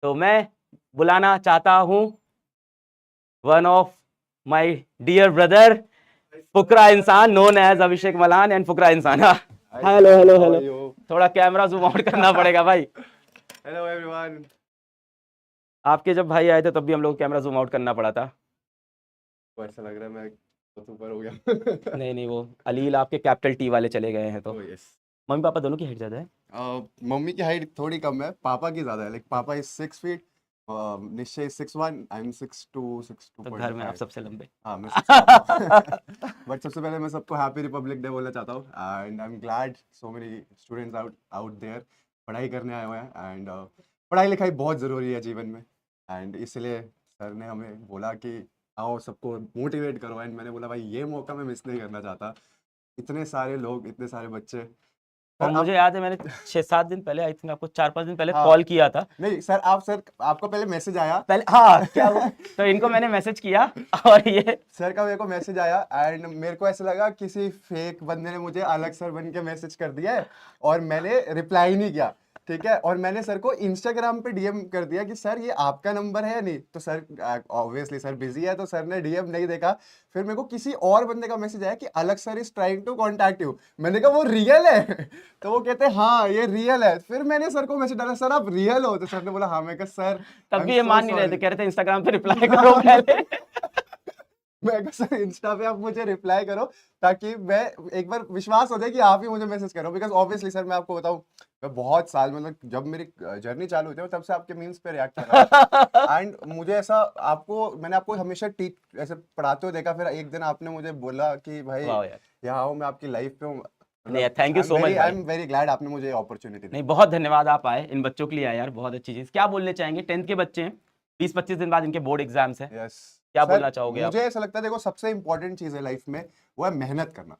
तो मैं बुलाना चाहता हूँ one of my dear brother फुकरा इंसान known as Abhishek Malan and फुकरा इंसान। हेलो हेलो हेलो, थोड़ा कैमरा जूम आउट करना पड़ेगा भाई। Hello everyone. आपके जब भाई आए थे तब भी हम लोग कैमरा जूम आउट करना पड़ा था। ऐसा लग रहा है मैं सुपर हो गया। नहीं वो अलील आपके कैपिटल टी वाले चले गए हैं तो ओह यस। मम्मी पापा दोनों की हाइट ज्यादा है। मम्मी की हाइट थोड़ी कम है, पापा की ज्यादा है। लाइक पापा इज 6 फीट, निश्चय इज 6'1", आई एम 6'2", तो घर में आप 6'2.5। सबसे लंबे। हाँ मैं सबसे लंबा। बट सबसे पहले मैं सबको हैप्पी रिपब्लिक डे बोलना चाहता हूँ and I am glad so many students out there पढ़ाई करने आए हुए हैं एंड पढ़ाई लिखाई बहुत ज़रूरी है जीवन में एंड इसलिए सर ने हमें बोला कि आओ सबको मोटिवेट करो एंड मैंने बोला भाई ये मौका मैं मिस नहीं करना चाहता। इतने सारे लोग, इतने सारे बच्चे। और सर मुझे आप याद है मैंने 6-7 दिन पहले आई थिंक आपको 4-5 दिन पहले हाँ कॉल किया था। नहीं सर, आपको पहले मैसेज आया। पहले हाँ क्या हुआ तो इनको मैंने मैसेज किया और ये सर का मेरे को मैसेज आया एंड मेरे को ऐसा लगा किसी फेक बंदे ने मुझे अलग सर बन के मैसेज कर दिया है और मैंने रिप्लाई नहीं किया। ठीक है, और मैंने सर को इंस्टाग्राम पे डीएम कर दिया कि सर ये आपका नंबर है या नहीं, तो सर ऑब्वियसली सर बिजी है तो सर ने डीएम नहीं देखा। फिर मेरे को किसी और बंदे का मैसेज आया कि अलग sir is trying to contact you. मैंने कहा वो रियल है? तो वो कहते हैं हाँ ये रियल है। फिर मैंने सर को मैसेज डाला, सर आप रियल हो? तो सर ने बोला हाँ। मैं कहा सर तब आई एम भी ये सो मान नहीं रहे थे, सॉरी। कह रहे थे इंस्टाग्राम पे रिप्लाई करो पहले। मैं कहा सर इंस्टा पे आप मुझे रिप्लाई करो ताकि मैं एक बार विश्वास हो जाए कि आप ही मुझे मैसेज करो। बिकॉज ऑब्वियसली सर मैं आपको बताऊं, मैं बहुत साल मतलब जब मेरी जर्नी चालू हुई थी तब से आपके मीम्स पे रिएक्ट कर रहा हूं एंड मुझे ऐसा मैंने आपको हमेशा टीच ऐसे पढ़ाते हुए देखा। फिर एक दिन आपने मुझे बोला कि भाई वाह यार, यहाँ आओ, मैं आपकी लाइफ पे हूँ। नहीं मतलब thank you so much I भाई। एम वेरी ग्लैड आपने मुझे अपॉर्चुनिटी दी। नहीं बहुत धन्यवाद, आप आए इन बच्चों के लिए आए यार, बहुत अच्छी चीज। क्या बोलने चाहेंगे, 10th के बच्चे हैं, 20-25 दिन बाद इनके बोर्ड एग्जाम्स हैं, यस क्या सर, बोलना चाहोगे आप? मुझे ऐसा लगता है देखो सबसे इंपॉर्टेंट चीज है लाइफ में वो है मेहनत करना।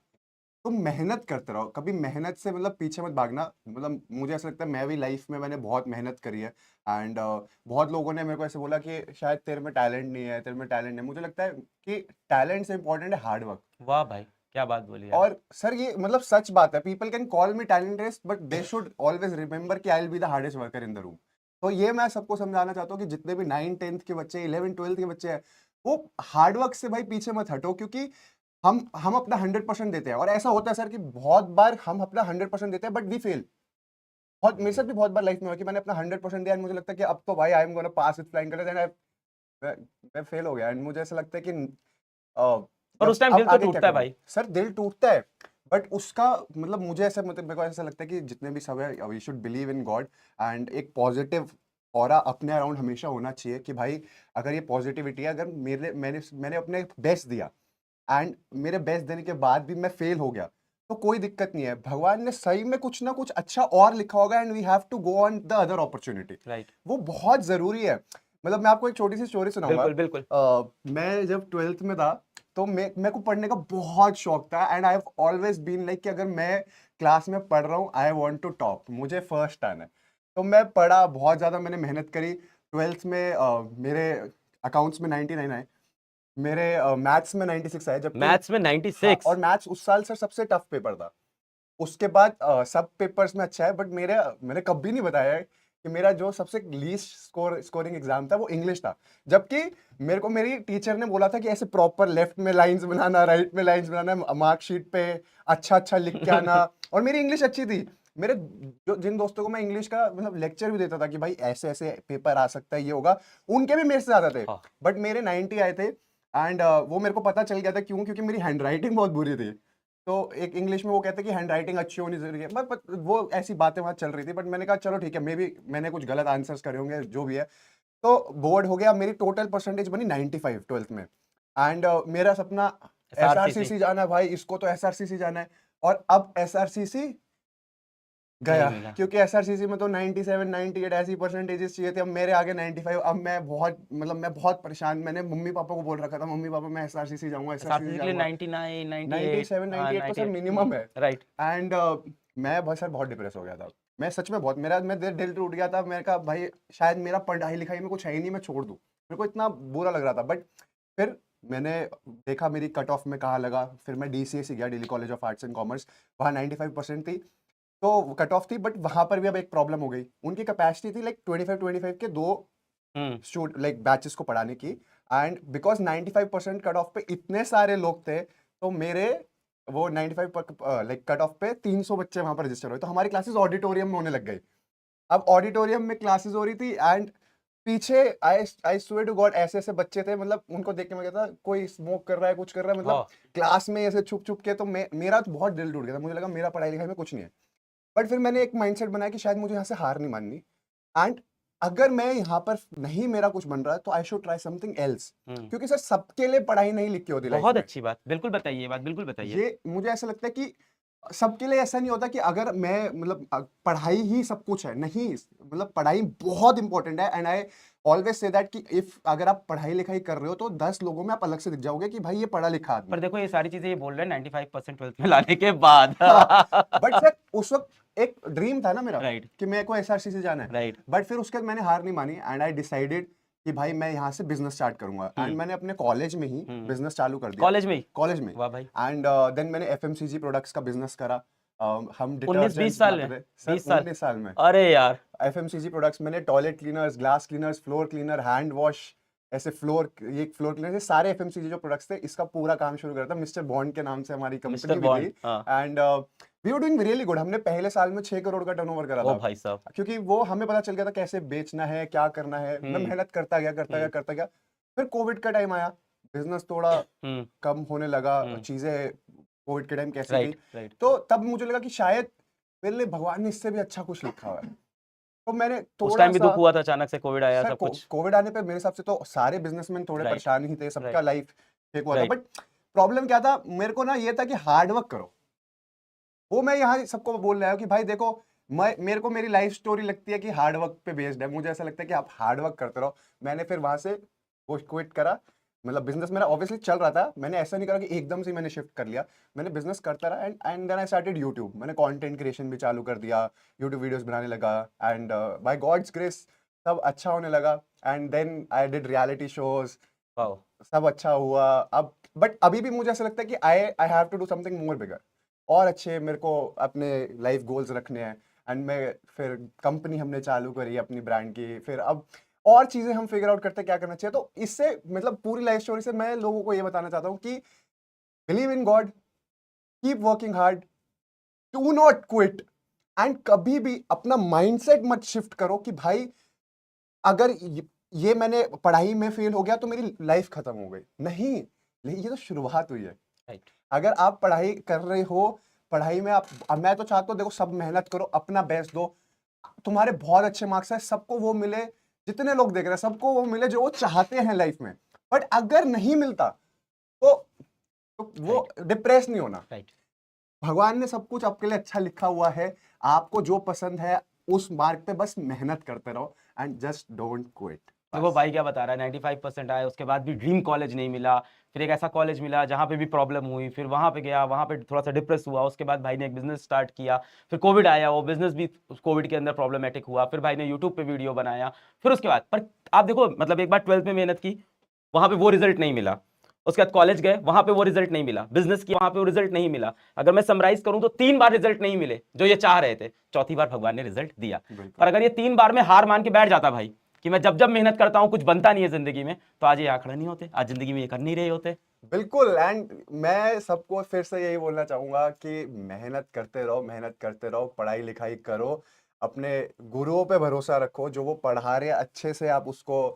तुम मेहनत करते रहो, कभी मेहनत से मतलब पीछे मत भागना। मतलब मुझे ऐसा लगता है मैं भी लाइफ में मैंने बहुत मेहनत करी है एंड बहुत लोगों ने मेरे को ऐसे बोला कि शायद तेरे में टैलेंट नहीं है, तेरे में टैलेंट नहीं है। मुझे लगता है कि टैलेंट से इंपॉर्टेंट है हार्ड वर्क। वाह भाई, क्या बात बोली यार। और सर ये मतलब सच बात है, people can call me talented but they should always remember कि I will be the hardest worker in the room. तो ये मैं सबको समझाना चाहता हूँ कि जितने भी 9th 10th के बच्चे, 11th 12th के बच्चे हैं, वो हार्ड वर्क से भाई पीछे मत हटो। क्योंकि हम अपना 100% देते हैं और ऐसा होता है सर कि बहुत बार हम अपना 100% देते हैं बट वी फेल। बहुत मेरे साथ भी बहुत बार लाइफ में हुआ कि मैंने अपना 100% दिया और मुझे लगता है कि अब तो भाई I am gonna pass with flying colours and मैं फेल हो गया एंड मुझे ऐसा लगता है कि और उस टाइम अब दिल तो आगे क्या टूटता है करूं। भाई। सर दिल टूटता है बट उसका मतलब मुझे ऐसा मतलब मेरे को ऐसा लगता है कि जितने भी सब है we should believe in God and एक पॉजिटिव ऑरा अपने अराउंड हमेशा होना चाहिए कि भाई अगर ये पॉजिटिविटी है, अगर मैंने अपने बेस्ट दिया एंड मेरे बेस्ट देने के बाद भी मैं फेल हो गया तो कोई दिक्कत नहीं है। भगवान ने सही में कुछ ना कुछ अच्छा और लिखा होगा and we have to go on the other opportunity. Right, वो बहुत जरूरी है। मतलब मैं आपको एक छोटी सी स्टोरी सुनाऊंगा। बिल्कुल बिल्कुल। मैं जब 12th में था तो मेरे को पढ़ने का बहुत शौक था and I have always been like कि अगर मैं क्लास में पढ़ रहा हूँ आई वांट टू टॉप, मुझे फर्स्ट आना है। तो मैं पढ़ा बहुत ज़्यादा, मैंने मेहनत करी। 12th में मेरे अकाउंट्स में 99 आए, मेरे मैथ्स में 96 आए। जबकि मैथ्स में हाँ, 96? और मैथ्स उस साल सर सबसे टफ पेपर था। उसके बाद सब पेपर्स में अच्छा है बट मैंने कभी नहीं बताया है कि मेरा जो सबसे लीस्ट स्कोरिंग एग्जाम था वो इंग्लिश था। जबकि मेरे को मेरी टीचर ने बोला था कि ऐसे प्रॉपर लेफ्ट में लाइंस बनाना, राइट में लाइंस बनाना, मार्कशीट पे अच्छा अच्छा लिख के आना। और मेरी इंग्लिश अच्छी थी। मेरे जिन दोस्तों को मैं इंग्लिश का मतलब लेक्चर भी देता था कि भाई ऐसे ऐसे पेपर आ सकता है, ये होगा, उनके भी मेरे से ज्यादा थे। हाँ, बट मेरे 90 आए थे एंड वो मेरे को पता चल गया था क्यों, क्योंकि मेरी हैंड राइटिंग बहुत बुरी थी। तो एक इंग्लिश में वो कहते हैं कि हैंड राइटिंग अच्छी होनी जरूरी है, बट वो ऐसी बातें वहां चल रही थी। बट मैंने कहा चलो ठीक है, मे भी मैंने कुछ गलत आंसर्स करे होंगे, जो भी है। तो बोर्ड हो गया, मेरी टोटल परसेंटेज बनी 95 12th में एंड मेरा सपना SRCC एसआरसीसी जाना है भाई, इसको तो एसआरसीसी जाना है। और अब एसआरसीसी नहीं गया मिला। क्योंकि एसआरसीसी में तो 97 98 ऐसी परसेंटेजेस चाहिए थे। अब मेरे आगे 95। अब मैं बहुत परेशान। मैंने मम्मी पापा को बोल रखा था, मम्मी पापा मैं एसआरसीसी जाऊंगा, एसआरसीसी SRCC के लिए जाऊंगा। 99 98, 97 हाँ 98 तो सर 98, मिनिमम है। राइट। एंड मैं बहुत सर बहुत डिप्रेस हो गया था। मैं सच में बहुत, मैं दिल टूट गया था। मैंने कहा भाई शायद मेरा पढ़ाई लिखाई में कुछ है ही नहीं, मैं छोड़ दूं। मेरे को इतना बुरा लग रहा था। बट फिर मैंने देखा मेरी कट ऑफ में कहाँ लगा। फिर मैं डीसीएस गया, Delhi college of arts and commerce. वहाँ 95% थी तो कट ऑफ थी। बट वहाँ पर भी अब एक प्रॉब्लम हो गई। उनकी कैपेसिटी थी लाइक 25 25 के 2 लाइक बैचेस को पढ़ाने की, एंड बिकॉज 95% कट ऑफ पे इतने सारे लोग थे, तो मेरे वो 95 लाइक कट ऑफ पे 300 बच्चे वहां पर रजिस्टर हुए, तो हमारी क्लासेस ऑडिटोरियम में होने लग गई। अब ऑडिटोरियम में क्लासेस हो रही थी, एंड पीछे आई स्वेयर टू गॉड ऐसे ऐसे बच्चे थे, मतलब उनको देख के मैं कहता कोई स्मोक कर रहा है, कुछ कर रहा है, मतलब क्लास में ऐसे छुप छुप के, तो मेरा तो बहुत दिल टूट गया था, मुझे लगा मेरा पढ़ाई लिखाई में कुछ नहीं है। बट फिर मैंने एक माइंडसेट बनाया कि शायद मुझे यहाँ से हार नहीं माननी, एंड अगर मैं यहाँ पर नहीं मेरा कुछ बन रहा है तो I should try something else, क्योंकि सर सबके लिए पढ़ाई नहीं लिखी होती लाइफ बहुत में। अच्छी बात, बिल्कुल बताइए ये बात, बिल्कुल बताइए। ये मुझे ऐसा लगता है कि सबके लिए ऐसा नहीं होता कि अगर मैं मतलब पढ़ाई ही सब कुछ है, नहीं, मतलब पढ़ाई बहुत इंपॉर्टेंट है, and I always say that कि इफ अगर आप पढ़ाई लिखाई कर रहे हो तो 10 लोगों में आप अलग से दिख जाओगे कि भाई ये पढ़ा लिखा आदमी पर देखो ये सारी चीजें ये बोल रहे हैं 95% 12th में लाने के बाद। बट सर उस वक्त एक ड्रीम था ना मेरा, राइट कि मेरे को एसआरसी से जाना है, राइट बट फिर उसके बाद मैंने हार नहीं मानी, एंड आई डिसाइडेड कि भाई मैं यहाँ से बिजनेस स्टार्ट करूंगा, एंड मैंने अपने कॉलेज में ही बिजनेस चालू कर दिया। कॉलेज में ही? कॉलेज में। वाह भाई। एंड देन मैंने एफएमसीजी प्रोडक्ट्स का बिजनेस करा। हम 19-20 साल में? सर 20 साल? 19 साल में। अरे यार, एफएमसीजी प्रोडक्ट्स मैंने toilet cleaners, glass cleaners, floor cleaner, hand wash, ऐसे फ्लोर, ये फ्लोर क्लीनर, ये सारे एफएमसीजी जो प्रोडक्ट्स थे, इसका पूरा काम शुरू करा था। मिस्टर बॉन्ड के नाम से हमारी कंपनी मिस्टर भी बॉन्ड, थी, हाँ। And we were doing really good. हमने पहले साल में 6 करोड़ का टर्नओवर करा ओ था, भाई साहब। क्योंकि वो हमें पता चल गया था कैसे बेचना है, क्या करना है। मैं मेहनत करता गया। फिर कोविड का टाइम आया, बिजनेस थोड़ा कम होने लगा, चीजें कोविड के टाइम कैसी थी, राइट राइट। तो तब मुझे लगा कि शायद मेरे लिए भगवान ने इससे भी अच्छा कुछ लिखा हुआ है, तो मैंने उस थोड़ा टाइम भी सा, दुख हुआ था, अचानक से कोविड आया, सर सब कुछ। कोविड आने पे मेरे हिसाब से तो सारे बिजनेसमैन थोड़े Right. परेशान ही थे, सबका Right. लाइफ ठीक हुआ था। Right. बट प्रॉब्लम क्या था मेरे को ना, ये था कि हार्ड वर्क करो। वो मैं यहाँ सबको बोल रहा हूँ कि भाई देखो, मेरे को मेरी लाइफ स्टोरी लगती है कि हार्ड वर्क पे बेस्ड है। मुझे ऐसा लगता है कि आप हार्ड वर्क करते रहो। मैंने फिर वहां से वो क्विट करा, मतलब बिजनेस मेरा ऑब्वियसली चल रहा था, मैंने ऐसा नहीं करा कि एकदम से मैंने शिफ्ट कर लिया, मैंने बिजनेस करता रहा, and then I started YouTube. मैंने कंटेंट क्रिएशन भी चालू कर दिया, यूट्यूब वीडियोस बनाने लगा, एंड बाय गॉड्स ग्रेस सब अच्छा होने लगा, and then I did reality shows, सब अच्छा हुआ। अब बट अभी भी मुझे ऐसा लगता है कि I have to do something more bigger, और अच्छे मेरे को अपने लाइफ गोल्स रखने हैं, एंड मैं फिर कंपनी हमने चालू करी अपनी ब्रांड की, फिर अब और चीजें हम फिगर आउट करते हैं क्या करना चाहिए। तो इससे मतलब पूरी लाइफ स्टोरी से मैं लोगों को ये बताना चाहता हूँ कि believe in God, keep working hard, do not quit, and कभी भी अपना माइंडसेट मत शिफ्ट करो कि भाई अगर ये मैंने पढ़ाई में फेल हो गया तो मेरी लाइफ खत्म हो गई। नहीं, ये तो शुरुआत हुई है। Right. अगर आप पढ़ाई कर रहे हो, पढ़ाई में आप, मैं तो चाहता हूँ देखो सब मेहनत करो, अपना बेस्ट दो, तुम्हारे बहुत अच्छे मार्क्स है, सबको वो मिले, जितने लोग देख रहे हैं सबको वो मिले जो वो चाहते हैं लाइफ में। बट अगर नहीं मिलता तो वो डिप्रेस नहीं होना। Right. भगवान ने सब कुछ आपके लिए अच्छा लिखा हुआ है, आपको जो पसंद है उस मार्ग पे बस मेहनत करते रहो, एंड जस्ट डोंट क्विट। देखो भाई क्या बता रहा है, 95% आए, उसके बाद भी ड्रीम कॉलेज नहीं मिला, फिर एक ऐसा कॉलेज मिला जहाँ पे भी प्रॉब्लम हुई, फिर वहाँ पे गया, वहाँ पे थोड़ा सा डिप्रेस हुआ, उसके बाद भाई ने एक बिजनेस स्टार्ट किया, फिर कोविड आया, वो बिजनेस भी कोविड के अंदर प्रॉब्लमेटिक हुआ, फिर भाई ने यूट्यूब पे वीडियो बनाया, फिर उसके बाद, पर आप देखो मतलब एक बार 12th में मेहनत की, वहाँ पे वो रिजल्ट नहीं मिला, उसके बाद कॉलेज गए, वहां पे वो रिजल्ट नहीं मिला, बिजनेस किया, वहां पे वो रिजल्ट नहीं मिला। अगर मैं समराइज करूं तो 3 बार रिजल्ट नहीं मिले जो ये चाह रहे थे, चौथी बार भगवान ने रिजल्ट दिया। पर अगर ये 3 बार में हार मान के बैठ जाता भाई कि मैं जब जब मेहनत करता हूं कुछ बनता नहीं है जिंदगी में, तो आज ये यहाँ खड़े नहीं होते, आज जिंदगी में ये कर नहीं रहे होते। बिल्कुल, एंड मैं सबको फिर से यही बोलना चाहूंगा कि मेहनत करते रहो, पढ़ाई लिखाई करो, अपने गुरुओं पे भरोसा रखो, जो वो पढ़ा रहे अच्छे से आप उसको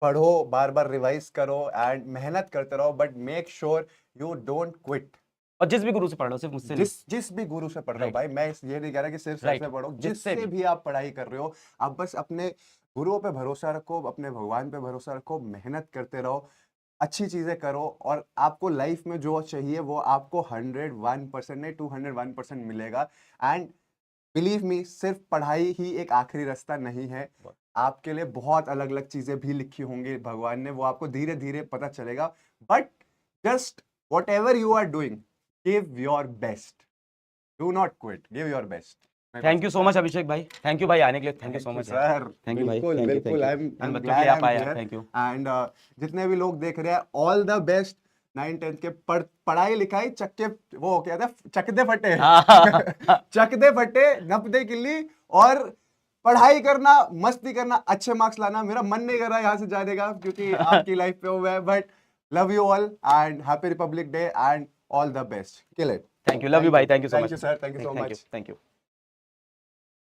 पढ़ो, बार बार रिवाइज करो, एंड मेहनत करते रहो, but make sure you don't quit. और जिस भी गुरु से पढ़ लो, सिर्फ मुझसे नहीं। जिस भी गुरु से पढ़ रहे हो Right. भाई, मैं ये नहीं कह रहा कि सिर्फ सर Right. से पढ़ो, जिससे जिससे भी। भी आप पढ़ाई कर रहे हो, आप बस अपने गुरुओं पे भरोसा रखो, अपने भगवान पे भरोसा रखो, मेहनत करते रहो, अच्छी चीजें करो, और आपको लाइफ में जो चाहिए वो आपको 101% नहीं 201% मिलेगा। एंड बिलीव मी, सिर्फ पढ़ाई ही एक आखिरी रास्ता नहीं है, आपके लिए बहुत अलग अलग चीजें भी लिखी होंगी भगवान ने, वो आपको धीरे धीरे पता चलेगा। But just whatever you are doing, give your best, do not quit, give your best. Thank you so much Abhishek भाई, थैंक यू भाई आने के लिए, thank you so much sir, thank you भाई, बिल्कुल बिल्कुल, आई एम बच्चों के लिए आप आए, थैंक यू। एंड जितने भी लोग देख रहे हैं, ऑल द बेस्ट। 9-10 के पढ़ाई लिखाई चक्के, वो क्या था, चकदे फटे चकदे फटे, नपदे किल्ली, और पढ़ाई करना, मस्ती करना, अच्छे मार्क्स लाना। मेरा मन नहीं कर रहा यहाँ से जाने का क्योंकि आपकी लाइफ पे हुआ है, but love you all and happy Republic day and all the best. Kill it. Thank you. Love you, bhai. Thank you so Thank much. you, sir. Thank you so Thank much. you. Thank you.